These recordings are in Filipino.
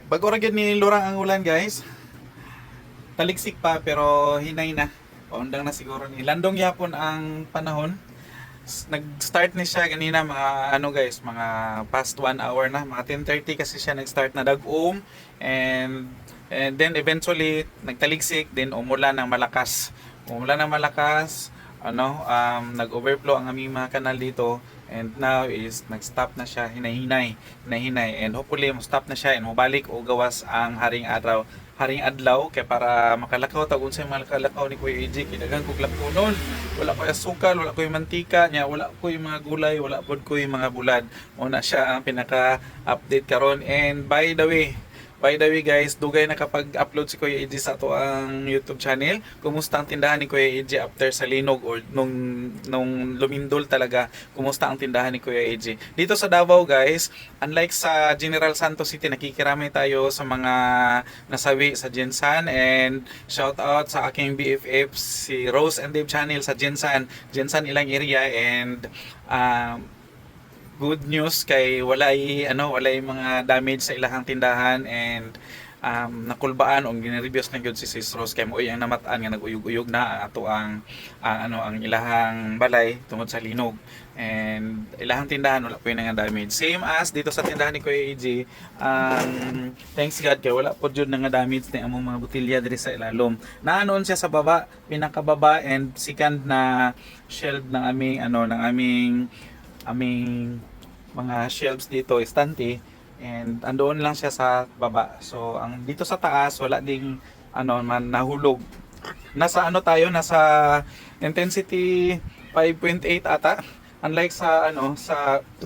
Bago ra gyud ni lurang ang ulan guys. Taligsik pa pero hinay na. Paundang na siguro ni. Landong yapon ang panahon. Nag-start ni siya ganina mga ano guys, mga past 1 hour na, mga 10:30 kasi siya nag-start na dag-um and then eventually nagtaligsik then umulan ng malakas. Umulan ng malakas, nag-overflow ang aming mga kanal dito and now is nag-stop na siya hinay-hinay and hopefully mo-stop na siya and mabalik o gawas ang haring adlaw kay para makalakaw tag unsay makalakaw ni Kuya AJ kinagan kog lapunon wala ko asukal wala ko mantika nya wala ko mga gulay wala pod ko mga bulad mo na siya ang pinaka update karon and by the way guys, dugay na kapag upload si Kuya AJ sa ato ang YouTube channel. Kumusta ang tindahan ni Kuya AJ after sa linog or nung lumindol talaga? Kumusta ang tindahan ni Kuya AJ? Dito sa Davao guys, unlike sa General Santos City, nakikirami tayo sa mga nasawi sa Jensan and shout out sa aking BFF si Rose and Dave channel sa Jensan ilang area and good news kay walay mga damage sa ilahang tindahan and nakulbaan o ginirebyos na gyud si Sis Rose kay moy ang namataan nga naguyog-uyog na ato ang ilahang balay tungod sa linog and ilahang tindahan wala po yung nga damage same as dito sa tindahan ni Kuya AJ thanks God kay wala po jud nga damage ni among mga botelya diri sa ilalom naanon siya sa baba pinakababa and second na shelf ng aming mga shelves dito, estante and andoon lang siya sa baba. So ang dito sa taas wala ding man nahulog. Nasa intensity 5.8 ata. Unlike sa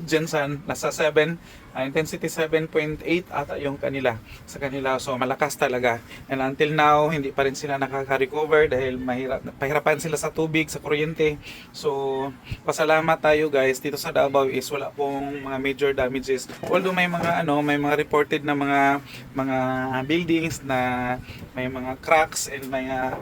Jensen nasa 7 intensity 7.8 ata yung kanila sa kanila so malakas talaga and until now hindi pa rin sila nakaka-recover dahil pahirapan sila sa tubig sa kuryente so pasalamat tayo guys dito sa Davao is wala pong mga major damages although may mga reported na mga buildings na may mga cracks and mga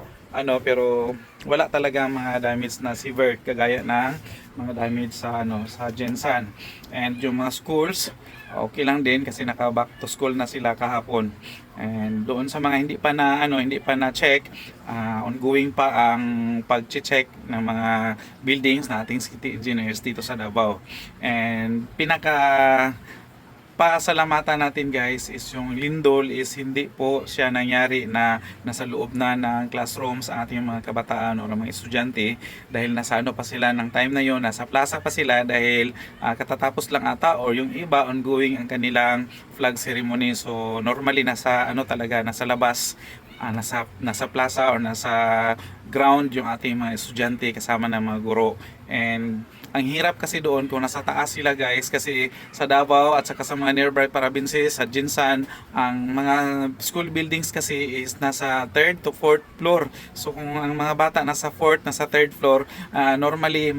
pero wala talaga mga damage na severe kagaya ng mga damage sa Jensan and yung mga schools okay lang din kasi naka back to school na sila kahapon and doon sa mga hindi pa na check ongoing pa ang pag-check ng mga buildings na ating city engineers dito sa Davao and pasalamatan natin guys is yung lindol is hindi po siya nangyari na nasa loob na ng classrooms ang ating mga kabataan o mga estudyante dahil nasa pa sila ng time na yon nasa plaza pa sila dahil katatapos lang ata or yung iba ongoing ang kanilang flag ceremony so normally nasa nasa labas nasa plaza or nasa ground yung ating mga estudyante kasama ng mga guro and ang hirap kasi doon kung nasa taas sila guys kasi sa Davao at saka sa mga nearby provinces sa Jinsan ang mga school buildings kasi is nasa 3rd to 4th floor so kung ang mga bata nasa 4th nasa 3rd floor normally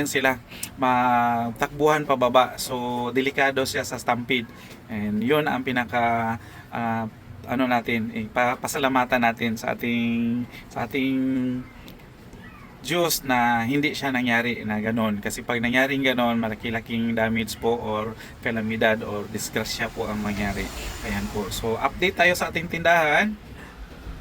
sila matakbuhan pababa so delikado siya sa stampede and yun ang pinaka pasalamatan natin sa ating Diyos na hindi siya nangyari na ganon kasi pag nangyaring ganon malaki-laking damage po or kalamidad or disgrasya po ang mangyari ayan po so update tayo sa ating tindahan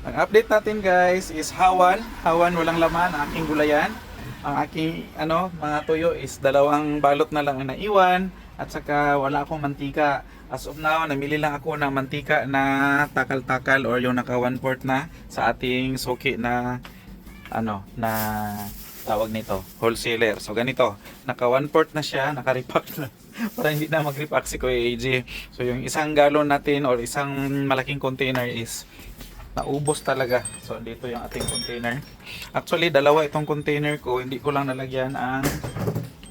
ang update natin guys is hawan walang laman ang aking gulayan ang aking mga tuyo is 2 balot na lang ang naiwan at saka wala akong mantika as of now namili lang ako ng mantika na takal-takal or yung naka 1/4 na sa ating suki na na tawag nito wholesaler so ganito naka 1/4 na siya naka-repack na para hindi na mag-repack si Kuya AJ so yung isang galon natin or isang malaking container is naubos talaga so dito yung ating container actually 2 itong container ko hindi ko lang nalagyan ang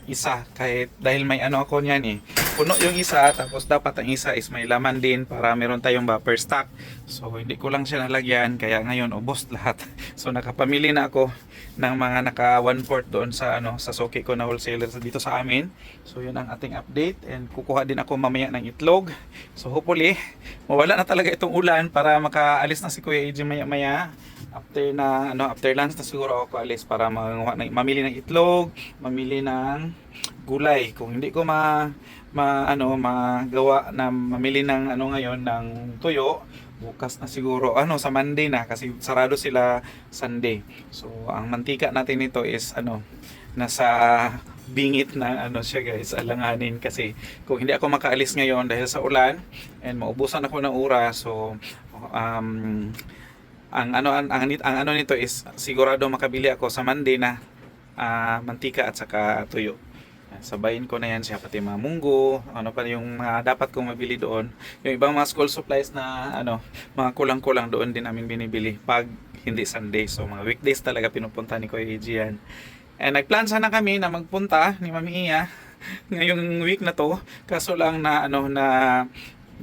isa kahit dahil may ako niyan puno yung isa tapos dapat ang isa is may laman din para meron tayong buffer stock so hindi ko lang siya nalagyan kaya ngayon ubos lahat so nakapamili na ako ng mga naka 1/4 doon sa sa suki ko na wholesaler dito sa amin so yun ang ating update and kukuha din ako mamaya ng itlog so hopefully mawala na talaga itong ulan para makaalis na si Kuya AJ maya maya after lunch na siguro ako alis para mamili ng itlog, mamili ng gulay. Kung hindi ko magawa na mamili ng ngayon ng tuyo, bukas na siguro sa Monday na kasi sarado sila Sunday. So ang mantika natin nito is nasa bingit na siya guys, alanganin kasi kung hindi ako makaalis ngayon dahil sa ulan and maubusan ako ng oras, so ang nito is sigurado makabili ako sa Monday na mantika at saka tuyo. Sabayin ko na yan siya, pati mga munggo, pa yung mga dapat kong mabili doon. Yung ibang mga school supplies na mga kulang-kulang doon din namin binibili pag hindi Sunday. So mga weekdays talaga pinupunta ni Kuya AJ yan. And nagplan sana kami na magpunta ni Mami Iya ngayong week na to, kaso lang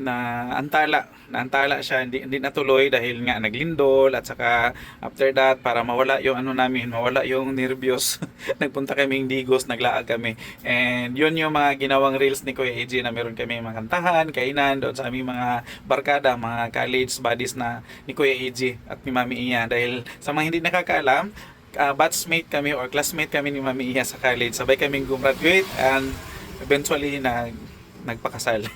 naantala siya, hindi natuloy dahil nga naglindol at saka after that para mawala yung mawala yung nervyos nagpunta kaming Digos, naglaag kami, and yun yung mga ginawang reels ni Kuya AJ na meron kami mga kantahan, kainan doon sa aming mga barkada, mga college buddies na ni Kuya AJ at ni Mami Iya. Dahil sa mga hindi nakakaalam, batchmate kami or classmate kami ni Mami Iya sa college, sabay kaming gumraduate and eventually nagpakasal.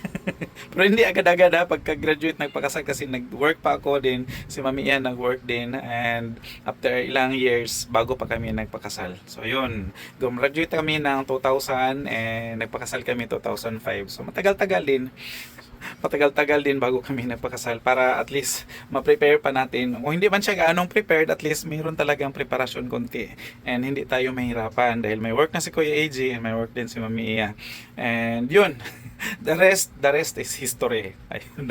Pero hindi agad-agad pagka-graduate nagpakasal kasi nag-work pa ako din, si Mami Ian nag-work din, and after ilang years bago pa kami nagpakasal. So yun, gumraduate kami ng 2000 and nagpakasal kami 2005. So matagal-tagal din bago kami nagpakasal para at least ma-prepare pa natin. O hindi man siya gaanong prepared, at least mayroon talagang preparasyon konti and hindi tayo mahirapan dahil may work na si Kuya AJ and may work din si Mami Iya. And yun, the rest is history. Ayun,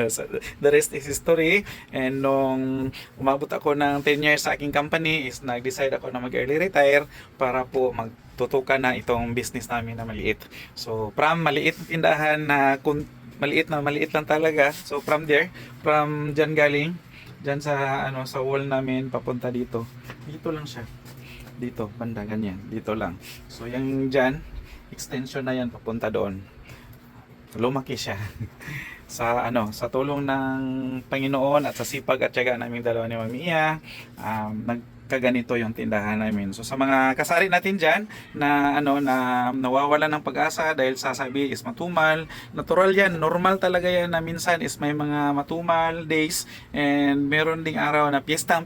the rest is history. And nung umabot ako ng 10 years sa aking company is nag-decide ako na mag-early retire para po magtutukan na itong business namin na maliit. So from maliit tindahan na maliit lang talaga. So from dyan galing, dyan sa wall namin papunta dito. Dito lang siya. Dito, banda ganyan. Dito lang. So yung dyan, extension na yan papunta doon. Lumaki siya. sa tulong ng Panginoon at sa sipag at tiyaga naming dalawa ni Mami Iya, nagkaganito yung tindahan namin. So sa mga kasari natin diyan na nawawala ng pag-asa dahil sasabi is matumal, natural yan, normal talaga yan na minsan is may mga matumal days and meron ding araw na piyesta.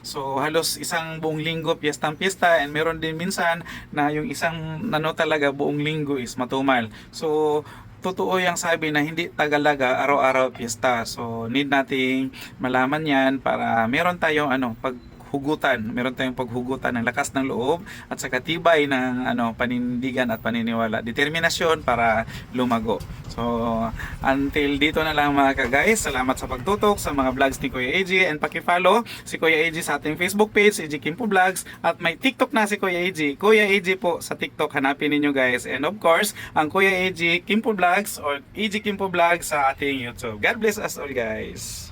So halos isang buong linggo piyesta and meron din minsan na yung isang talaga buong linggo is matumal. So totoo yung sabi na hindi tagalaga araw-araw piyesta. So need nating malaman yan para meron tayong meron tayong paghugutan ng lakas ng loob at sa katibay ng panindigan at paniniwala, determinasyon para lumago. So until dito na lang mga ka-guys, salamat sa pagtutok sa mga vlogs ni Kuya AJ, and paki-follow si Kuya AJ sa ating Facebook page, AJ Kimpo Vlogs, at may TikTok na si Kuya AJ. Kuya AJ po sa TikTok, hanapin ninyo guys, and of course ang Kuya AJ Kimpo Vlogs or AJ Kimpo Vlogs sa ating YouTube. God bless us all guys.